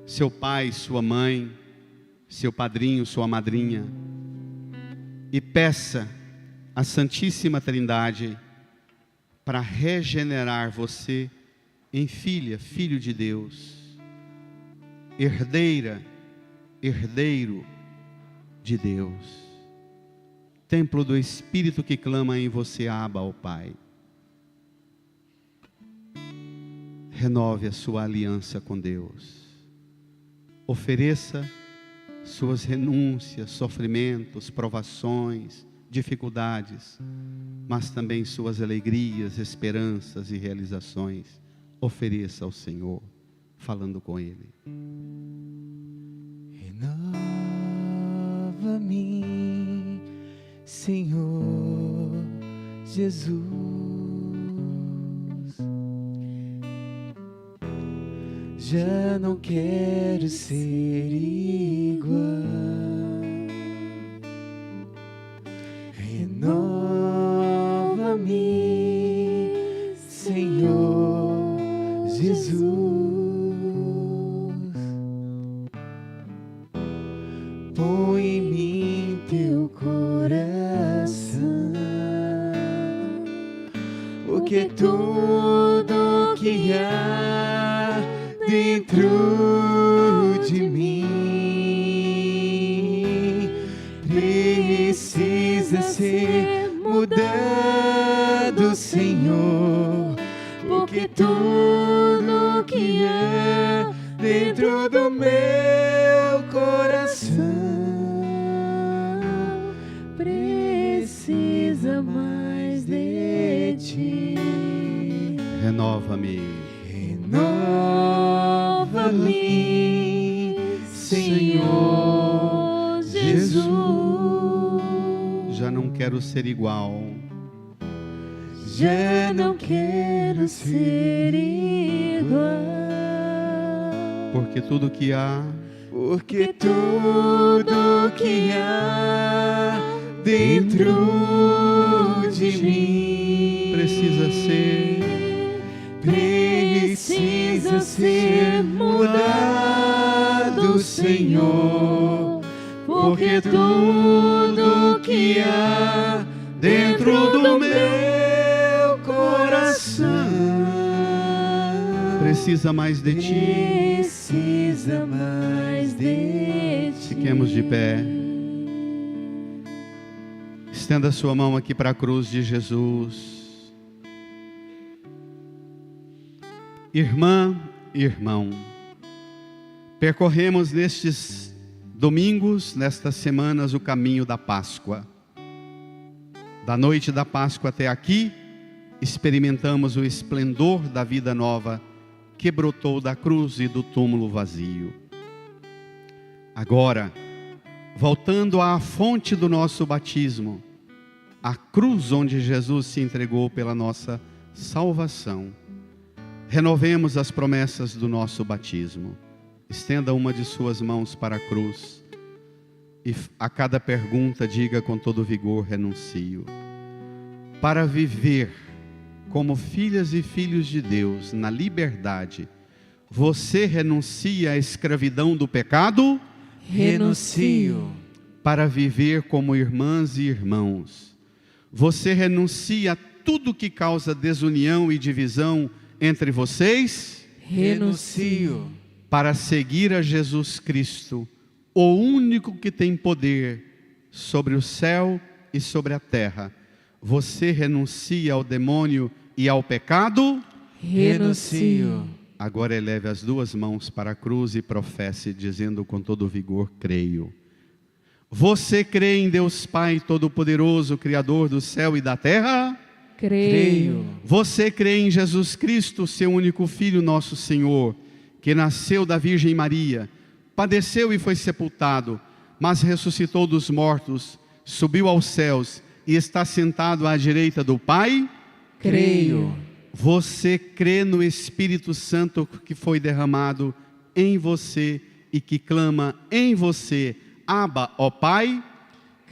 seu pai, sua mãe, seu padrinho, sua madrinha, e peça à Santíssima Trindade para regenerar você em filha, filho de Deus, herdeira, herdeiro de Deus, templo do Espírito que clama em você, Abba, ao Pai. Renove a sua aliança com Deus. Ofereça suas renúncias, sofrimentos, provações, dificuldades, mas também suas alegrias, esperanças e realizações. Ofereça ao Senhor, falando com Ele. Renova-me, Senhor Jesus. Já não quero ser igual. Renova-me, Senhor Jesus. Põe em mim teu coração, porque tudo que há dentro de mim precisa ser mudado, Senhor, porque tudo que há dentro do meu coração precisa mais de ti. Renova-me. Renova-me, Senhor Jesus. Já não quero ser igual. Já não quero ser igual. Porque tudo que há, porque tudo que há dentro de mim precisa ser mudado, Senhor, porque tudo que há dentro do meu coração precisa mais de ti. Precisa mais de ti. Fiquemos de pé. Estenda a sua mão aqui para a cruz de Jesus. Irmã, irmão, percorremos nestes domingos, nestas semanas, o caminho da Páscoa. Da noite da Páscoa até aqui, experimentamos o esplendor da vida nova que brotou da cruz e do túmulo vazio. Agora, voltando à fonte do nosso batismo, a cruz onde Jesus se entregou pela nossa salvação, renovemos as promessas do nosso batismo. Estenda uma de suas mãos para a cruz e a cada pergunta diga com todo vigor: renuncio. Para viver como filhas e filhos de Deus na liberdade, você renuncia à escravidão do pecado? Renuncio. Para viver como irmãs e irmãos, você renuncia a tudo que causa desunião e divisão entre vocês? Renuncio. Para seguir a Jesus Cristo, o único que tem poder sobre o céu e sobre a terra, você renuncia ao demônio e ao pecado? Renuncio. Agora eleve as duas mãos para a cruz e professe, dizendo com todo vigor: creio. Você crê em Deus Pai Todo-Poderoso, Criador do céu e da terra? Creio. Você crê em Jesus Cristo, seu único Filho, nosso Senhor, que nasceu da Virgem Maria, padeceu e foi sepultado, mas ressuscitou dos mortos, subiu aos céus e está sentado à direita do Pai? Creio. Você crê no Espírito Santo que foi derramado em você e que clama em você, Abba, ó Pai?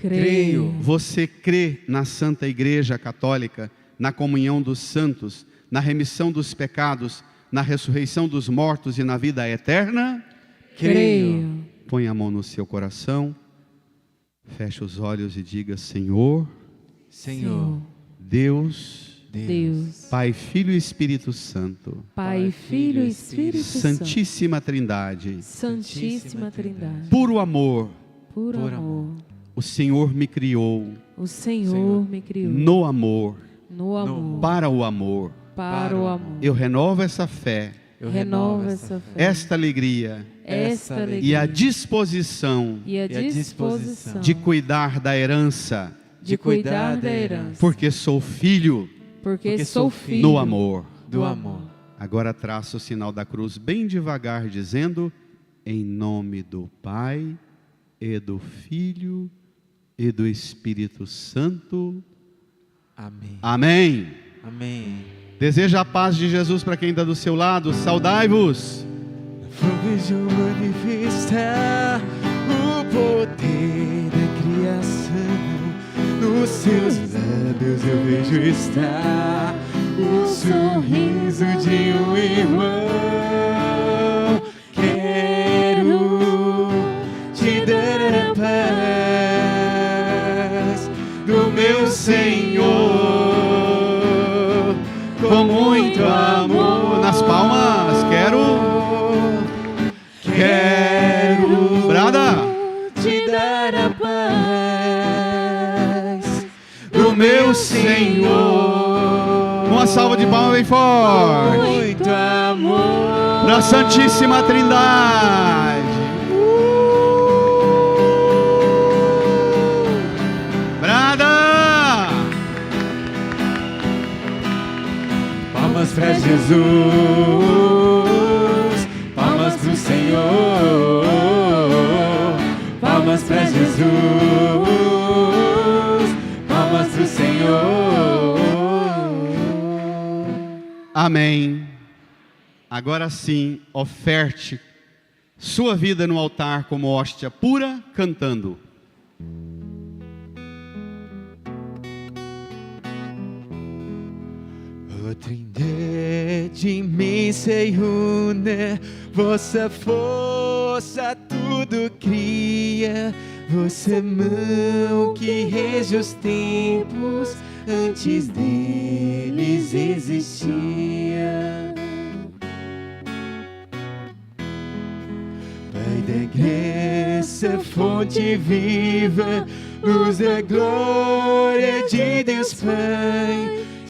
Creio. Você crê na Santa Igreja Católica, na comunhão dos santos, na remissão dos pecados, na ressurreição dos mortos e na vida eterna? Creio. Põe a mão no seu coração, feche os olhos e diga: Senhor, Senhor, Deus, Deus, Pai, Filho e Espírito Santo, Pai, Filho e Espírito Santo, Santíssima Trindade, Santíssima Trindade, puro amor, por por amor, o Senhor me criou o Senhor me criou no amor, no amor, para o amor. para o amor. Eu renovo essa fé, Renova essa fé, esta alegria esta e alegria a disposição e a disposição de cuidar da herança, de cuidar da herança, porque sou filho porque sou filho no amor. do amor. Agora traça o sinal da cruz bem devagar, dizendo: em nome do Pai, e do Filho, e do Espírito Santo. Amém. Amém. Amém. Deseja a paz de Jesus para quem está do seu lado. Saudai-vos. Vejo manifestar o poder da criação. Nos seus lábios eu vejo estar o sorriso de um irmão. Quero te dar a paz do meu Senhor, com muito amor. Nas palmas, quero. Brada. Te dar a paz Do meu Senhor. Uma salva de palmas bem forte. muito amor. Para a Santíssima Trindade. Brada. Palmas para Jesus, palmas pro Senhor, palmas para Jesus, palmas pro Senhor. Amém. Agora sim, oferte sua vida no altar como hóstia pura, cantando. O Trindade imensa e una, vossa força tudo cria, vossa mão que rege os tempos, antes deles existia. Pai da graça, fonte viva, luz da glória de Deus Pai,